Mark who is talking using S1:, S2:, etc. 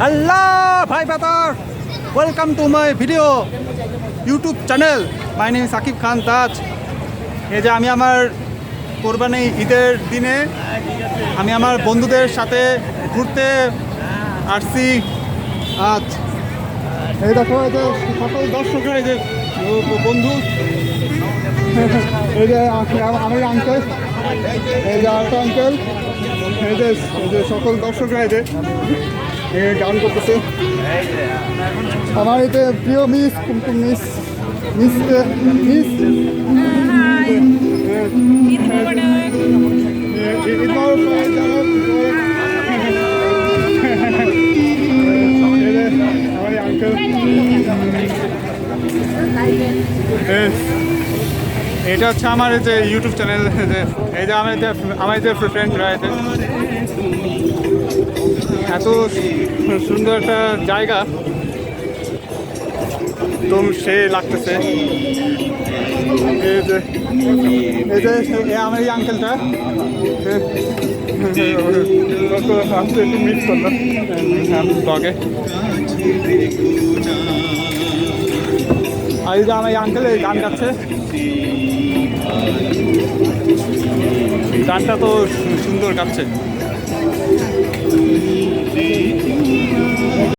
S1: Hello, bhai brother. Welcome to my video YouTube channel. My name is Akib Khan Taj. এই যে আমি আমার কোরবানি ঈদের দিনে আমি আমার বন্ধুদের সাথে ঘুরতে আসছি। আজ এই দেখো এই যে সকল দর্শকরা এই যে বন্ধু এই যে আমার আঙ্কেল এই যে আরেকটা আঙ্কেল এই যে সকল দর্শকরা এই যে গান করতেছে। আমার এতে প্রিয় মিস কুমকুম মিস মিস মিস এটা হচ্ছে আমার যে ইউটিউব চ্যানেল, এই যে আমার যে ফ্রেন্ডরা এত সুন্দর একটা জায়গা তো সে লাগতেছে। এই যে আমার এই আঙ্কেলটা একটু মিস করলাম ব্লগে। আর এই যে আমার এই আঙ্কেল এই গান গাচ্ছে, গানটা তো সুন্দর গাচ্ছে।